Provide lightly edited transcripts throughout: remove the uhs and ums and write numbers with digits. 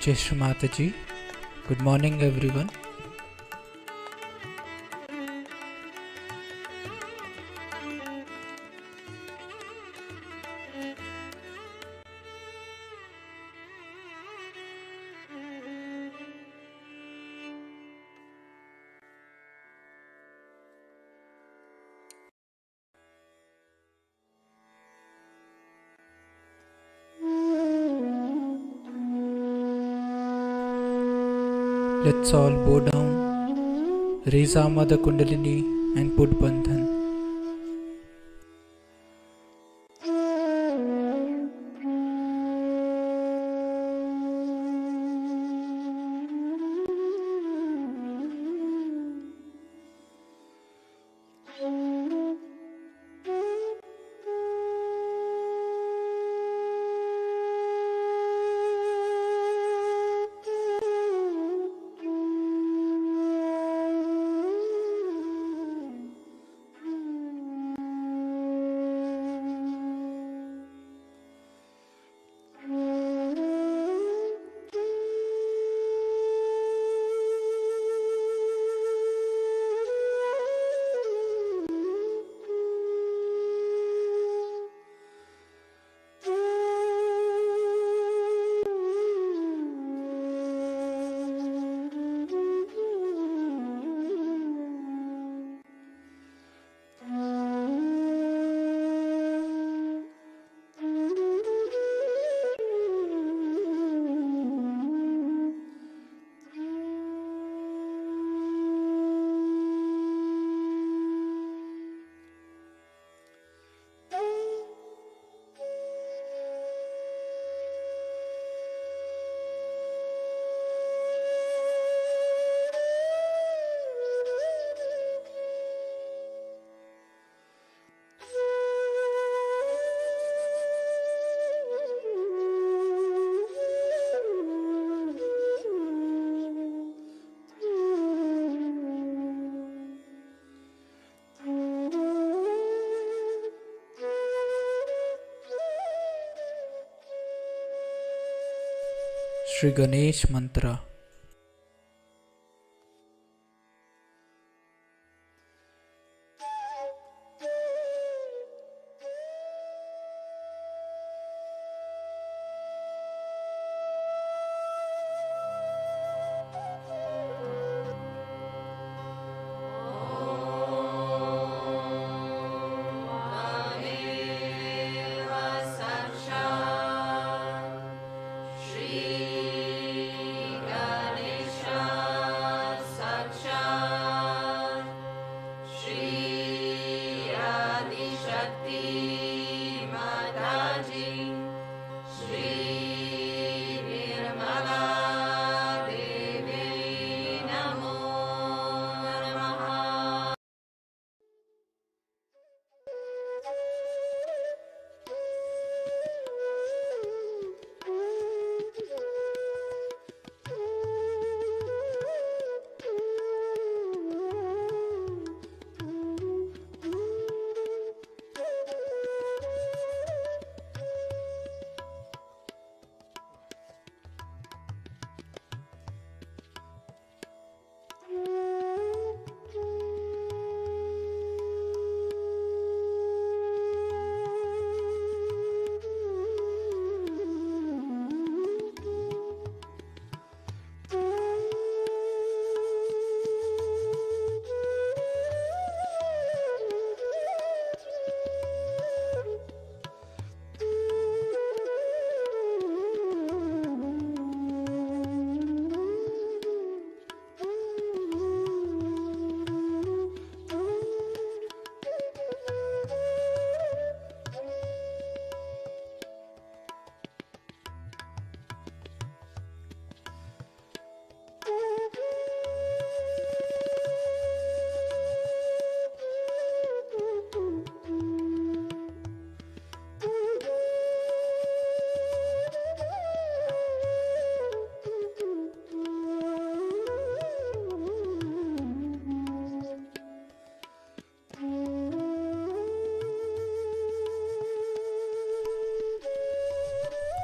Jai Shri Mataji. Good morning, everyone. Let's all bow down, raise our Mother Kundalini and put Bandhan. Shri Ganesh Mantra.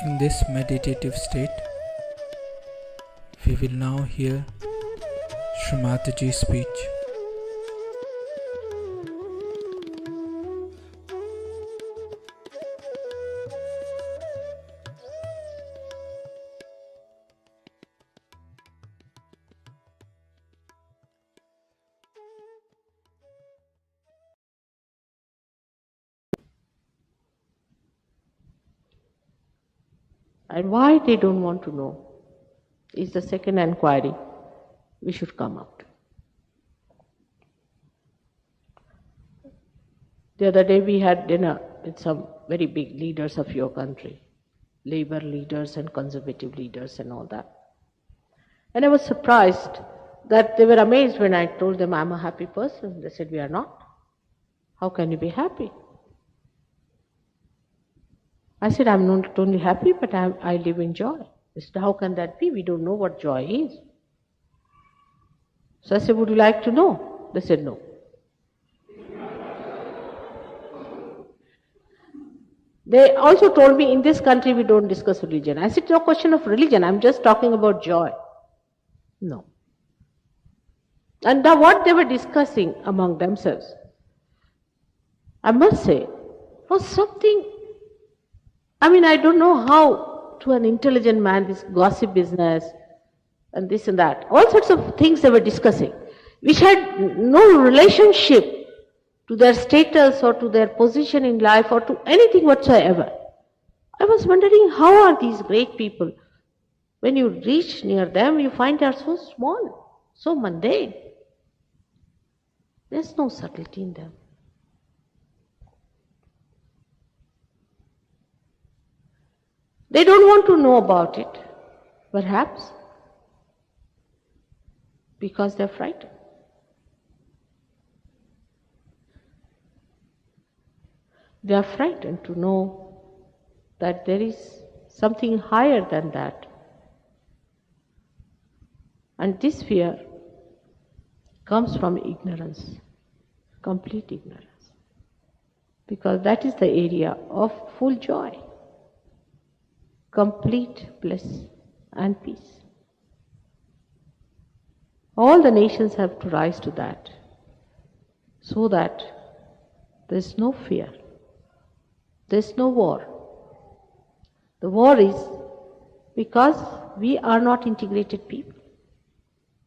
In this meditative state, We will now hear Shri Mataji's speech. And why they don't want to know is the second inquiry we should come up to. The other day we had dinner with some very big leaders of your country, labor leaders and conservative leaders and all that. And I was surprised that they were amazed when I told them I'm a happy person. They said, we are not. How can you be happy? I said, I'm not only happy, but I live in joy. They said, how can that be? We don't know what joy is. So I said, would you like to know? They said, no. They also told me, in this country we don't discuss religion. I said, no question of religion, I'm just talking about joy. No. And what they were discussing among themselves, I must say, was something, I don't know how to an intelligent man this gossip business and this and that, all sorts of things they were discussing, which had no relationship to their status or to their position in life or to anything whatsoever. I was wondering, how are these great people, when you reach near them, you find they are so small, so mundane. There's no subtlety in them. They don't want to know about it, perhaps because they're frightened. They are frightened to know that there is something higher than that. And this fear comes from ignorance, complete ignorance, because that is the area of full joy, complete bliss and peace. All the nations have to rise to that, so that there is no fear, there is no war. The war is because we are not integrated people.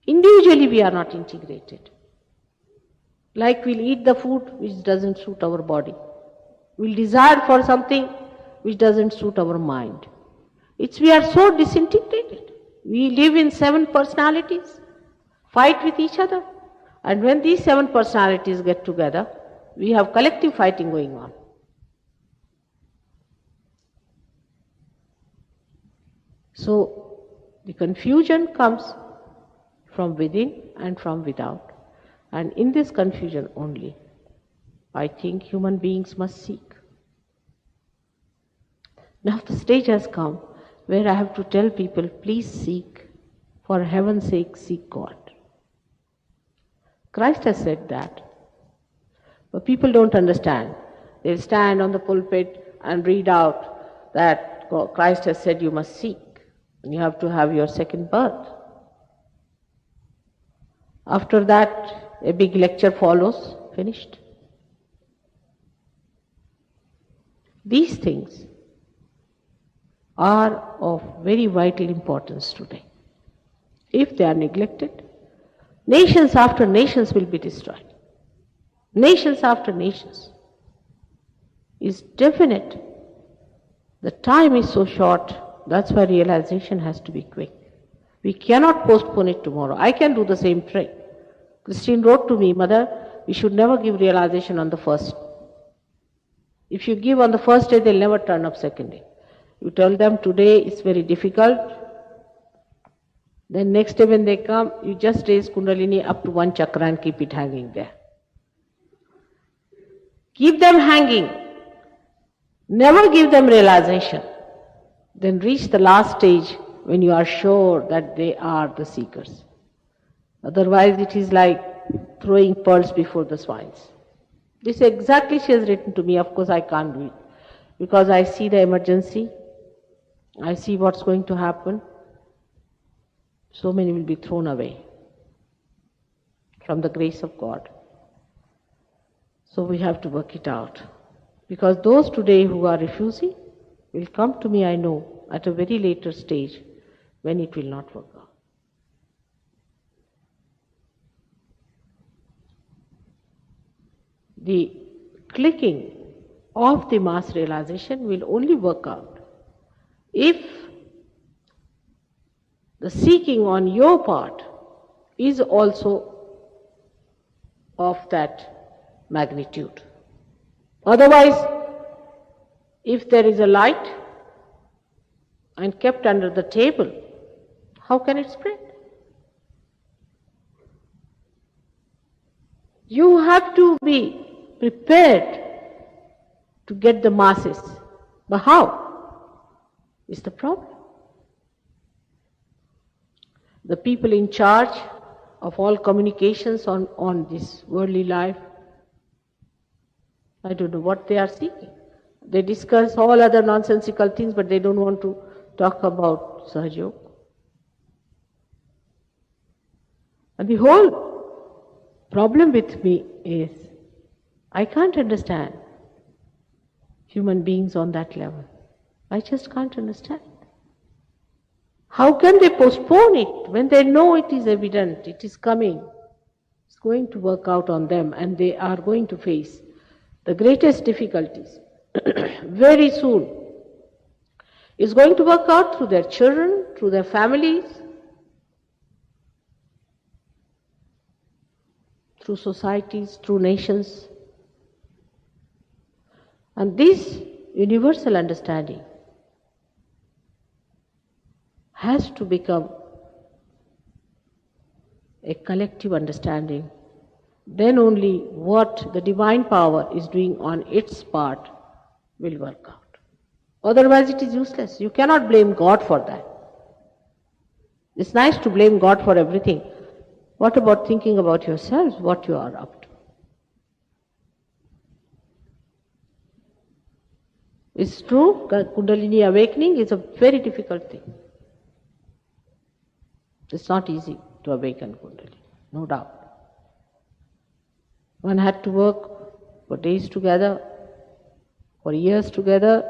Individually we are not integrated. Like we'll eat the food which doesn't suit our body. We'll desire for something which doesn't suit our mind. We are so disintegrated. We live in 7 personalities, fight with each other. And when these 7 personalities get together, we have collective fighting going on. So the confusion comes from within and from without. And in this confusion only, I think human beings must seek. Now the stage has come where I have to tell people, please seek, for heaven's sake, seek God. Christ has said that, but people don't understand. They'll stand on the pulpit and read out that Christ has said you must seek, and you have to have your second birth. After that, a big lecture follows, finished. These things are of very vital importance today. If they are neglected, nations after nations will be destroyed. Nations after nations. It's definite. The time is so short, that's why realization has to be quick. We cannot postpone it tomorrow. I can do the same trick. Christine wrote to me, Mother, we should never give realization on the first. If you give on the first day, they'll never turn up second day. You tell them today it's very difficult. Then next day when they come, you just raise Kundalini up to 1 chakra and keep it hanging there. Keep them hanging. Never give them realization. Then reach the last stage when you are sure that they are the seekers. Otherwise it is like throwing pearls before the swines. This exactly she has written to me. Of course I can't do it, because I see the emergency, I see what's going to happen. so many will be thrown away from the grace of God. So we have to work it out. Because those today who are refusing will come to me, I know, at a very later stage when it will not work out. The clicking of the mass realization will only work out if the seeking on your part is also of that magnitude. Otherwise, if there is a light and kept under the table, how can it spread? You have to be prepared to get the masses. But how is the problem? The people in charge of all communications on this worldly life, I don't know what they are seeking. They discuss all other nonsensical things, but they don't want to talk about Sahaja Yoga. And the whole problem with me is, I can't understand human beings on that level. I just can't understand. How can they postpone it when they know it is evident, it is coming, it's going to work out on them, and they are going to face the greatest difficulties very soon. It's going to work out through their children, through their families, through societies, through nations. And this universal understanding has to become a collective understanding. Then only what the divine power is doing on its part will work out. Otherwise it is useless. You cannot blame God for that. It's nice to blame God for everything. What about thinking about yourselves, what you are up to? It's true, Kundalini awakening is a very difficult thing. It's not easy to awaken Kundalini, no doubt. One had to work for days together, for years together.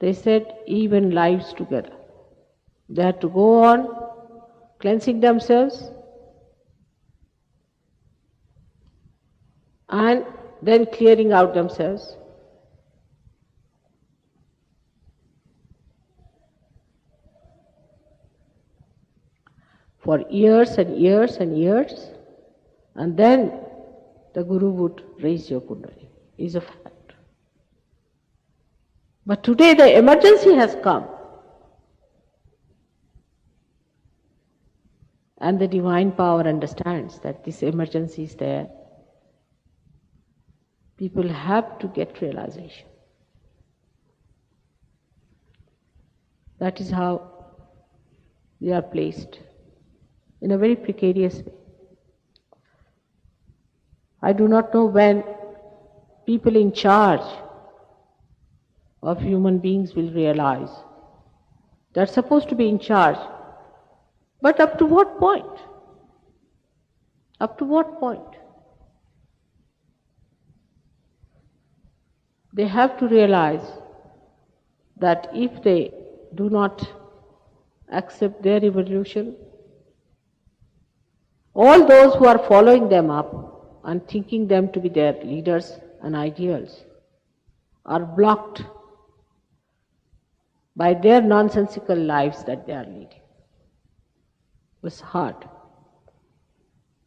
They said even lives together. They had to go on cleansing themselves and then clearing out themselves. For years and years and years, and then the Guru would raise your Kundalini, is a fact. But today the emergency has come, and the divine power understands that this emergency is there. People have to get realization. That is how we are placed in a very precarious way. I do not know when people in charge of human beings will realize they're supposed to be in charge. But up to what point? Up to what point? They have to realize that if they do not accept their evolution, all those who are following them up and thinking them to be their leaders and ideals are blocked by their nonsensical lives that they are leading. It's hard,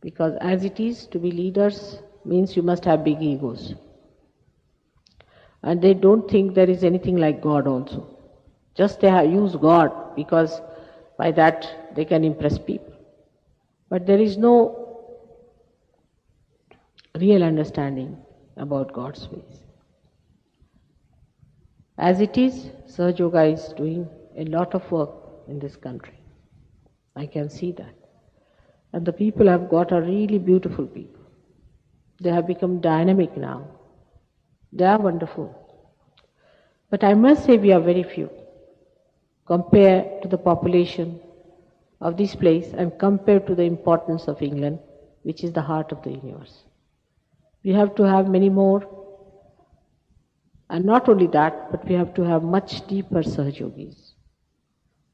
because as it is, to be leaders means you must have big egos. And they don't think there is anything like God also. Just they have used God because by that they can impress people. But there is no real understanding about God's ways. As it is, Sahaja Yoga is doing a lot of work in this country. I can see that. And the people have got a really beautiful people. They have become dynamic now. They are wonderful. But I must say we are very few compared to the population of this place and compare to the importance of England, which is the heart of the universe. We have to have many more, and not only that, but we have to have much deeper Sahajogis.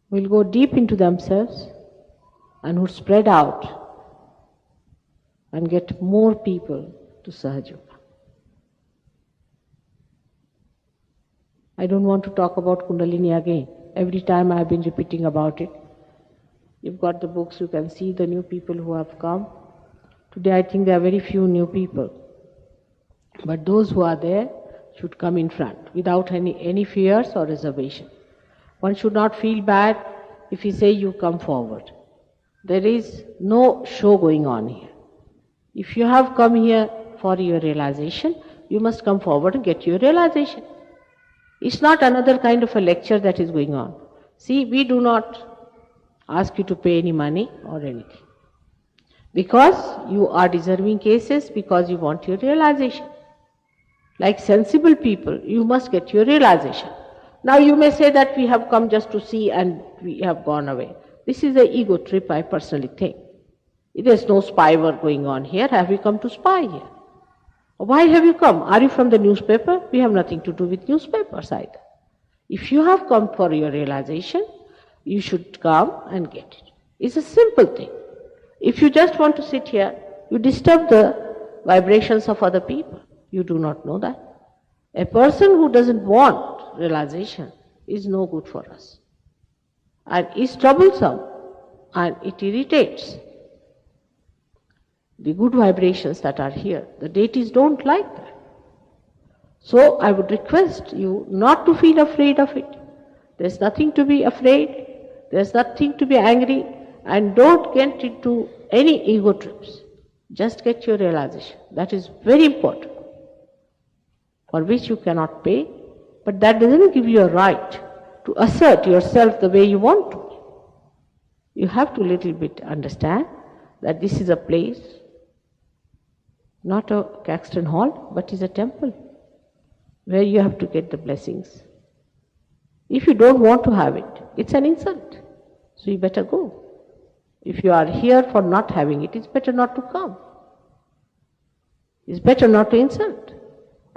We'll go deep into themselves and would spread out and get more people to Sahaja. I don't want to talk about Kundalini again. Every time I have been repeating about it. You've got the books, you can see the new people who have come. Today I think there are very few new people. But those who are there should come in front without any fears or reservation. One should not feel bad if we say you come forward. There is no show going on here. If you have come here for your realization, you must come forward and get your realization. It's not another kind of a lecture that is going on. See, we do not ask you to pay any money or anything. Because you are deserving cases, because you want your realization. Like sensible people, you must get your realization. Now you may say that we have come just to see and we have gone away. This is an ego trip, I personally think. There's no spy work going on here. Have you come to spy here? Why have you come? Are you from the newspaper? We have nothing to do with newspapers either. If you have come for your realization, you should come and get it. It's a simple thing. If you just want to sit here, you disturb the vibrations of other people. You do not know that. A person who doesn't want realization is no good for us. And is troublesome and it irritates the good vibrations that are here. The deities don't like that. So I would request you not to feel afraid of it. There's nothing to be afraid. There's nothing to be angry. And don't get into any ego trips. Just get your realization. That is very important. For which you cannot pay. But that doesn't give you a right to assert yourself the way you want to. You have to little bit understand that this is a place, not a Caxton Hall, but is a temple where you have to get the blessings. If you don't want to have it, it's an insult. So you better go. If you are here for not having it, it's better not to come. It's better not to insult.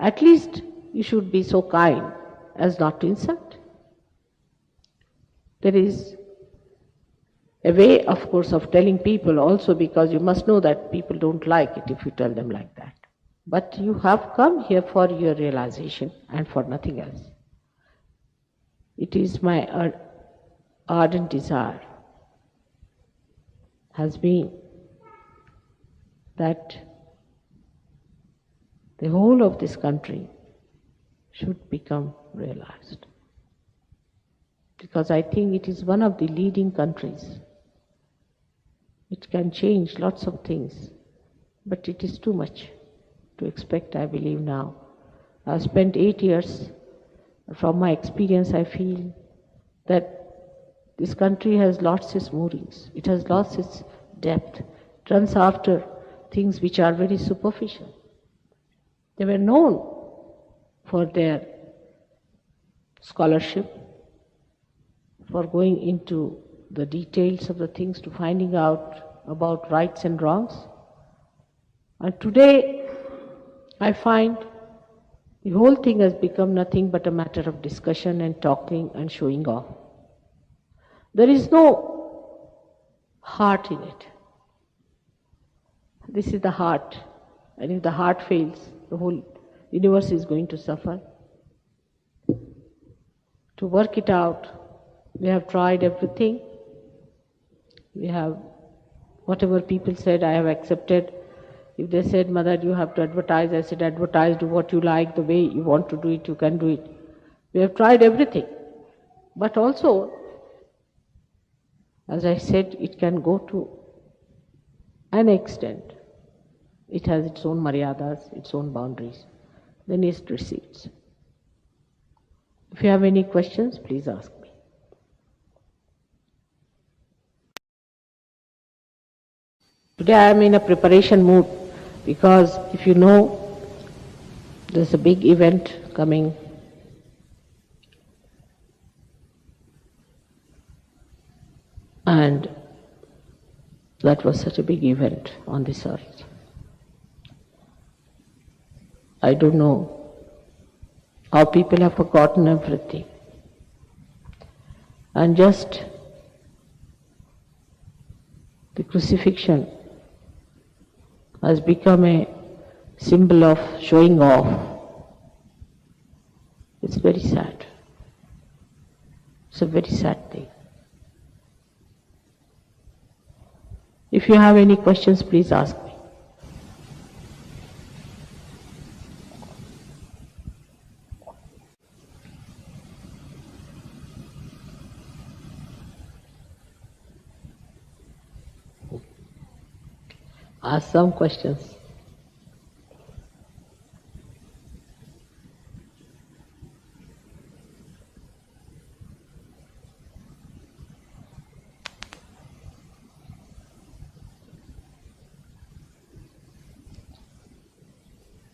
At least you should be so kind as not to insult. There is a way, of course, of telling people also, because you must know that people don't like it if you tell them like that. But you have come here for your realization and for nothing else. It is my ardent desire, has been that the whole of this country should become realized. Because I think it is one of the leading countries. It can change lots of things, but it is too much to expect, I believe now. I've spent 8 years. From my experience, I feel that this country has lost its moorings. It has lost its depth. It runs after things which are very superficial. They were known for their scholarship, for going into the details of the things, to finding out about rights and wrongs. And today, I find the whole thing has become nothing but a matter of discussion and talking and showing off. There is no heart in it. This is the heart. And if the heart fails, the whole universe is going to suffer. To work it out, we have tried everything. We have, whatever people said, I have accepted. If they said, Mother, you have to advertise, I said, advertise, do what you like, the way you want to do it, you can do it. We have tried everything. But also, as I said, it can go to an extent. It has its own maryadas, its own boundaries. Then it recedes. If you have any questions, please ask me. Today I am in a preparation mood, because if you know, there's a big event coming. And That was such a big event on this earth. I don't know how people have forgotten everything. And just the crucifixion has become a symbol of showing off. It's very sad. It's a very sad thing. If you have any questions, please ask me. Ask some questions.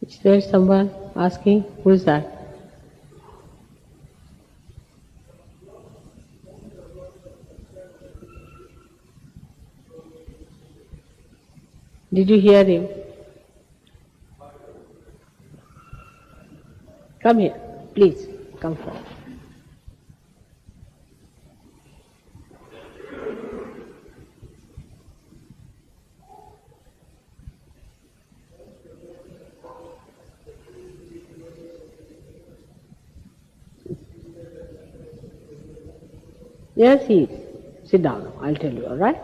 Is there someone asking? Who is that? Did you hear him? Come here, please, come forward. Yes, he is. Sit down, I'll tell you, all right?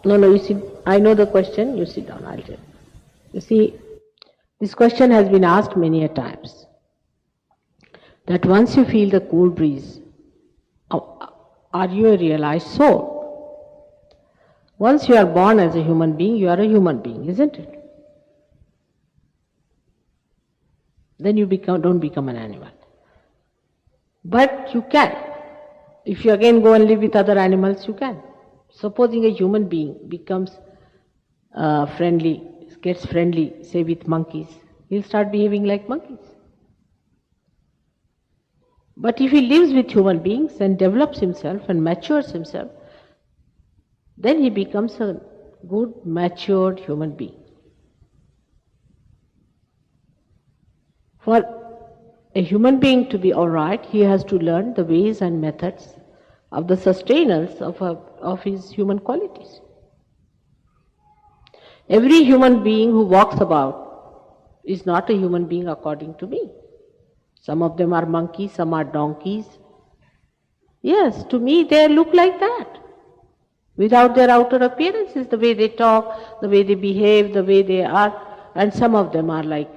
No, you sit. I know the question, you sit down, I'll tell you. You see, this question has been asked many a times. That once you feel the cool breeze, are you a realized soul? Once you are born as a human being, you are a human being, isn't it? Then you don't become an animal. But you can. If you again go and live with other animals, you can. Supposing a human being becomes friendly, gets friendly, say with monkeys, he'll start behaving like monkeys. But if he lives with human beings and develops himself and matures himself, then he becomes a good, matured human being. For a human being to be all right, he has to learn the ways and methods of the sustenance of his human qualities. Every human being who walks about is not a human being according to me. Some of them are monkeys, some are donkeys. Yes, to me they look like that. Without their outer appearances, the way they talk, the way they behave, the way they are. And some of them are like,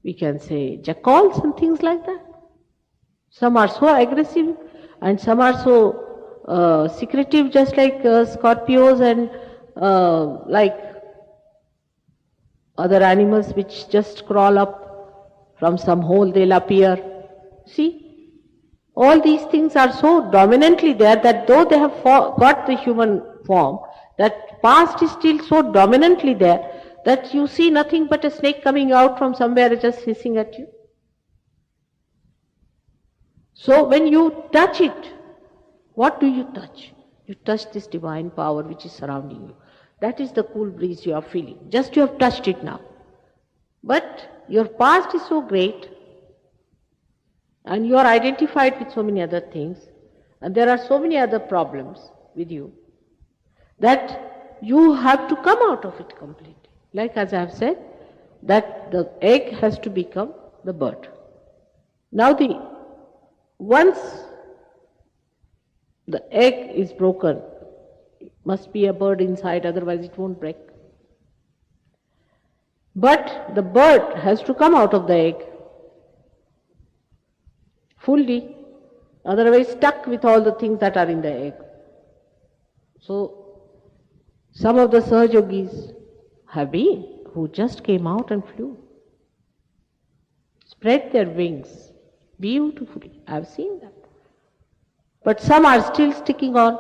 we can say, jackals and things like that. Some are so aggressive and some are so secretive, just like scorpions and like other animals which just crawl up from some hole, they'll appear. See, all these things are so dominantly there that though they have got the human form, that past is still so dominantly there that you see nothing but a snake coming out from somewhere just hissing at you. So when you touch it, what do you touch? You touch this divine power which is surrounding you. That is the cool breeze you are feeling. Just you have touched it now. But your past is so great and you are identified with so many other things and there are so many other problems with you that you have to come out of it completely. Like as I have said, that the egg has to become the bird. Now once the egg is broken, it must be a bird inside, otherwise it won't break. But the bird has to come out of the egg fully, otherwise stuck with all the things that are in the egg. So some of the Sahajogis have been, who just came out and flew, spread their wings beautifully. I have seen that. But some are still sticking on,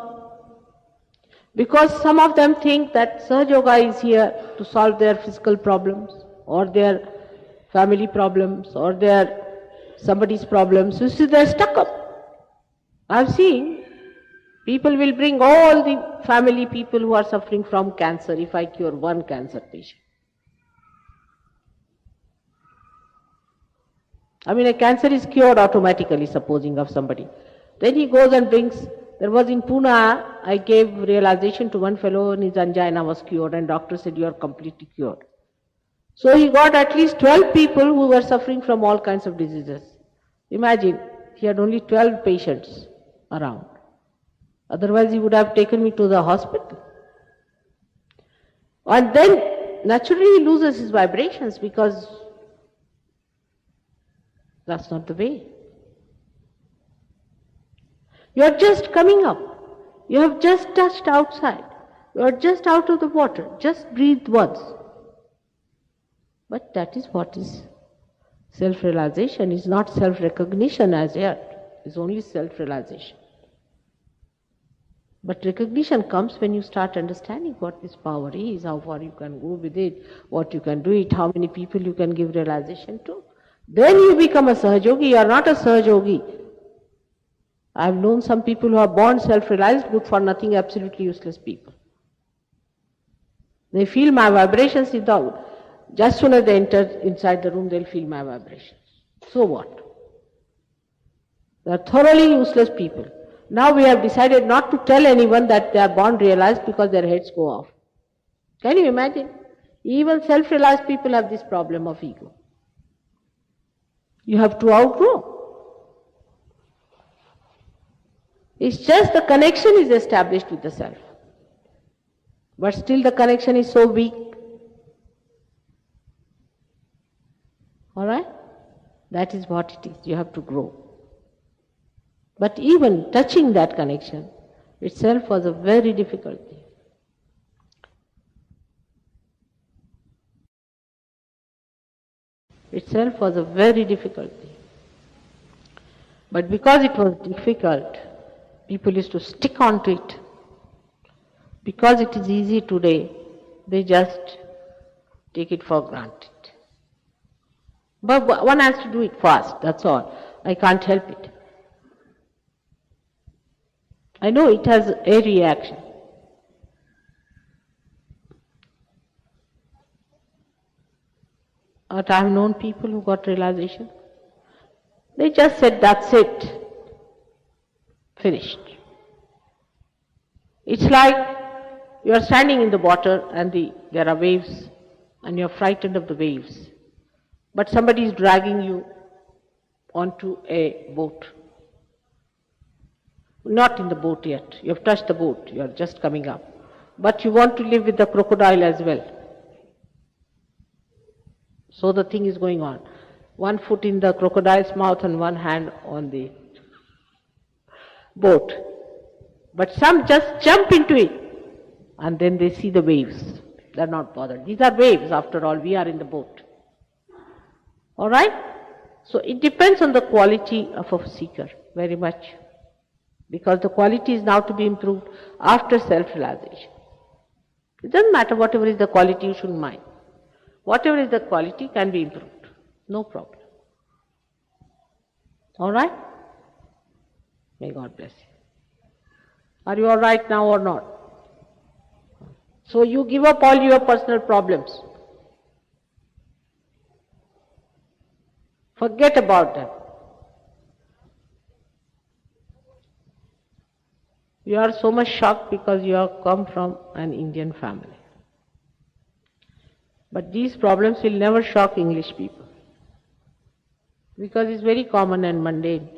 because some of them think that Sahaja Yoga is here to solve their physical problems or their family problems or their somebody's problems. You see, they're stuck up. I've seen People will bring all the family people who are suffering from cancer if I cure one cancer patient. I mean, a cancer is cured automatically, supposing of somebody. Then he goes and brings, there was in Pune, I gave realization to one fellow and his angina was cured and doctor said you are completely cured. So he got at least 12 people who were suffering from all kinds of diseases. Imagine, he had only 12 patients around. Otherwise he would have taken me to the hospital. And then naturally he loses his vibrations because that's not the way. You are just coming up. You have just touched outside. You are just out of the water. Just breathe once. But that is what is self-realization. It's not self-recognition as yet. It's only self-realization. But recognition comes when you start understanding what this power is, how far you can go with it, what you can do it, how many people you can give realization to. Then you become a Sahajogi. You are not a Sahajogi. I have known some people who are born self-realized, good for nothing, absolutely useless people. They feel my vibrations without. Just soon as they enter inside the room, they'll feel my vibrations. So what? They are thoroughly useless people. Now we have decided not to tell anyone that they are born realized because their heads go off. Can you imagine? Even self-realized people have this problem of ego. You have to outgrow. It's just the connection is established with the self. But still the connection is so weak. Alright? That is what it is. You have to grow. But even touching that connection itself was a very difficult thing. Itself was a very difficult thing. But because it was difficult, people used to stick on to it. Because it is easy today, they just take it for granted. But one has to do it fast, that's all. I can't help it. I know it has a reaction. But I have known people who got realization. They just said, that's it. Finished. It's like you are standing in the water and there are waves and you are frightened of the waves. But somebody is dragging you onto a boat. Not in the boat yet. You have touched the boat. You are just coming up. But you want to live with the crocodile as well. So the thing is going on. One foot in the crocodile's mouth and one hand on the boat. But some just jump into it and then they see the waves. They are not bothered. These are waves after all. We are in the boat. Alright? So it depends on the quality of a seeker very much. Because the quality is now to be improved after self-realization. It doesn't matter whatever is the quality, you shouldn't mind. Whatever is the quality can be improved. No problem. Alright? May God bless you. Are you alright now or not? So you give up all your personal problems. Forget about them. You are so much shocked because you have come from an Indian family. But these problems will never shock English people. Because it's very common and mundane.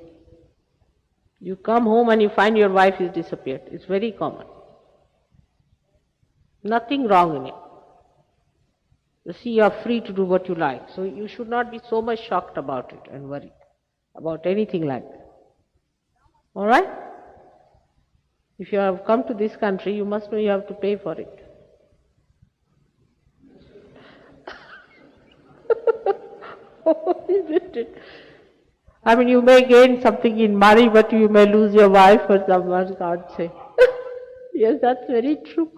You come home and you find your wife has disappeared. It's very common. Nothing wrong in it. You see, you are free to do what you like. So you should not be so much shocked about it and worried about anything like that. Alright? If you have come to this country, you must know you have to pay for it. Isn't it? I mean, you may gain something in money, but you may lose your wife or someone, can't say. Yes, that's very true.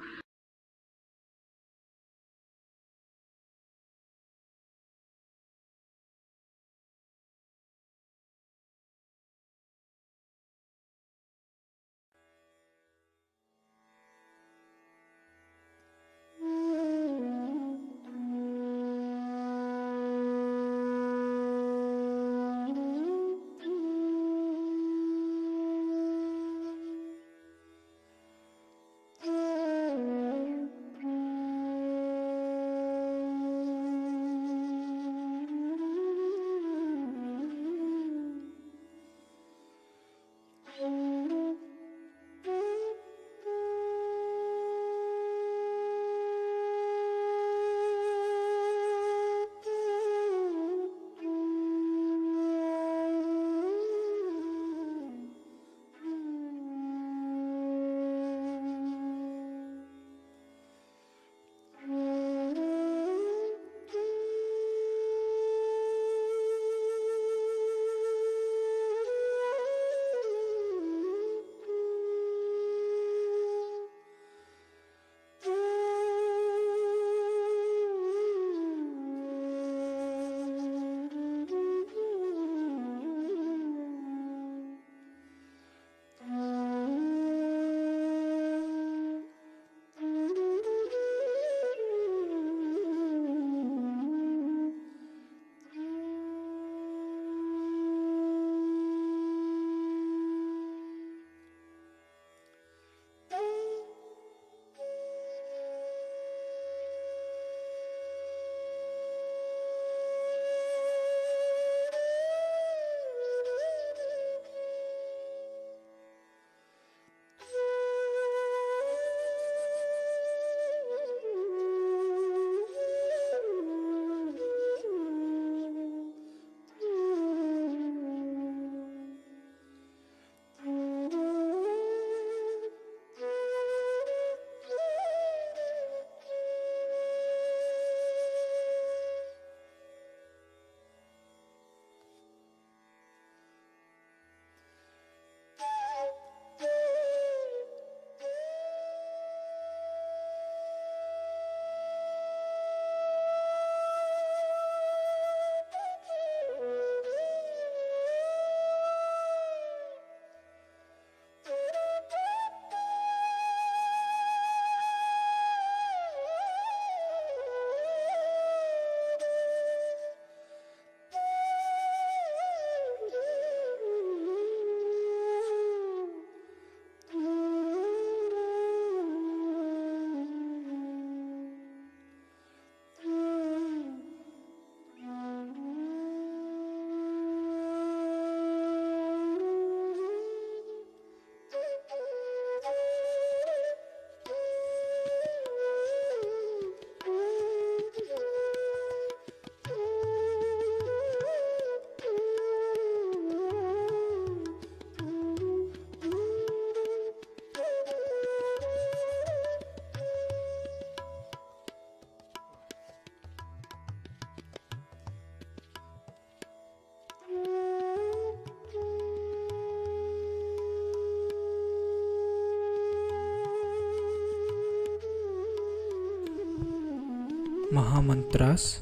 महामंत्रास।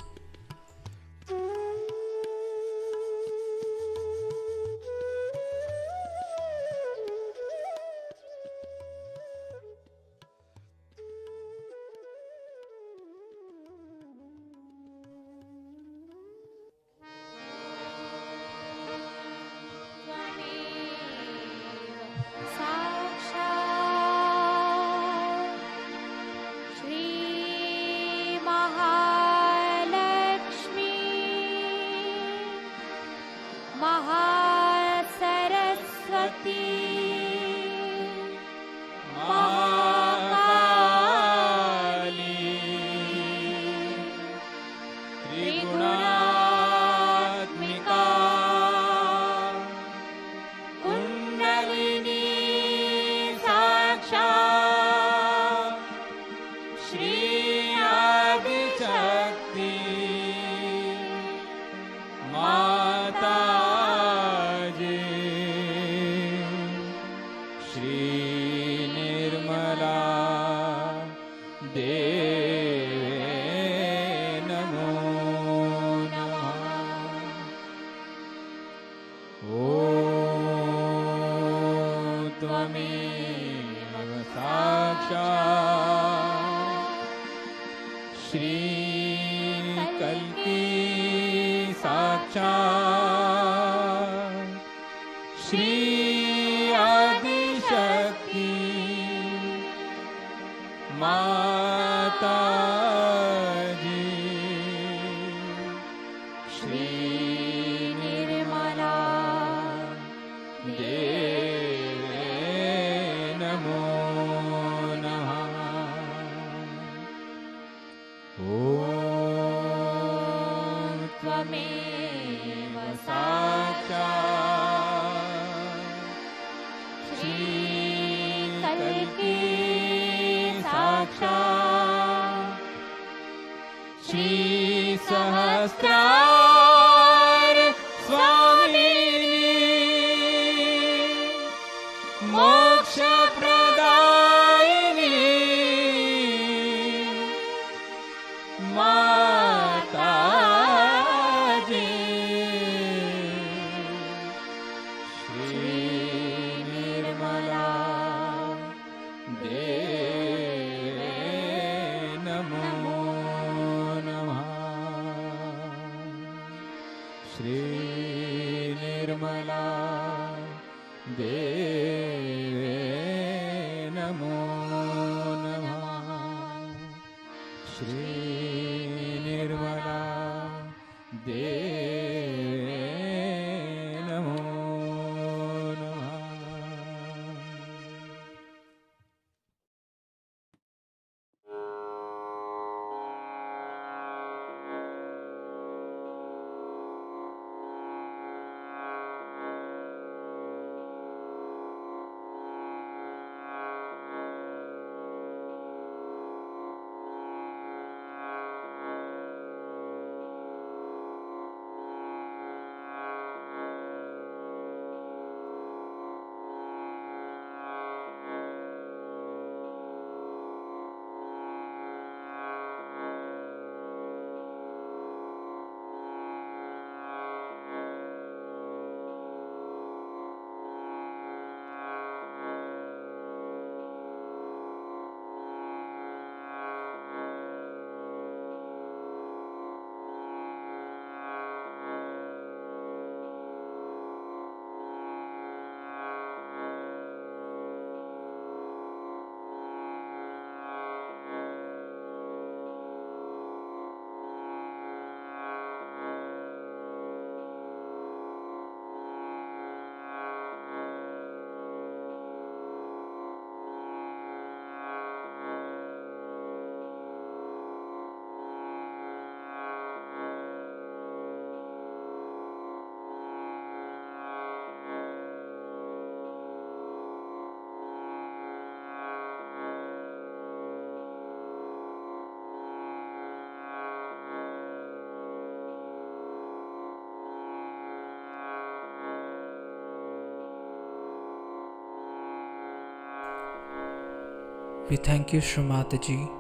We thank you, Shri Mataji,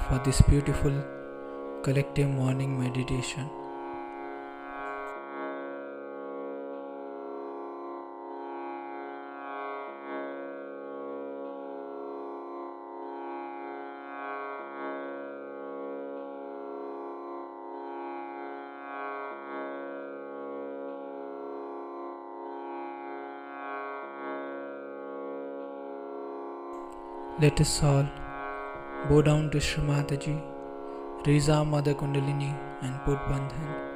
for this beautiful collective morning meditation. Let us all bow down to Shri Mataji, raise our Mother Kundalini and put Bandhan.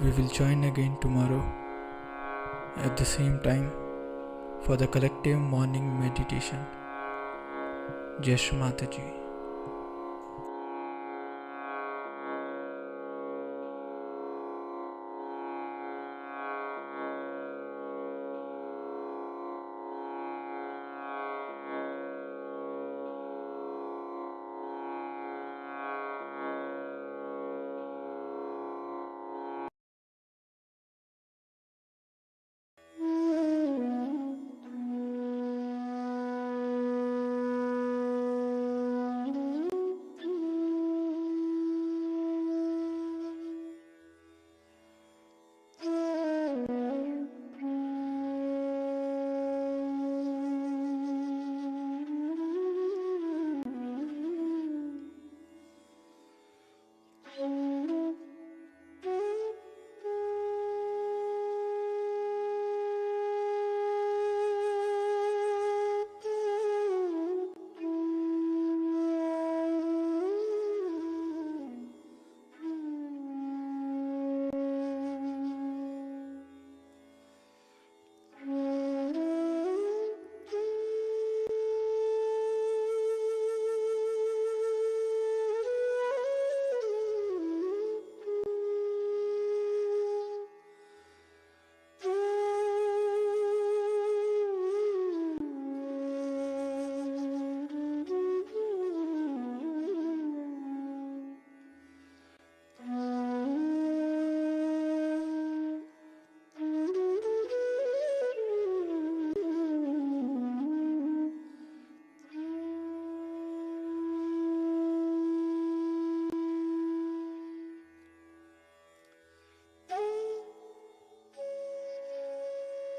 We will join again tomorrow at the same time for the collective morning meditation. Jai Shri Mataji.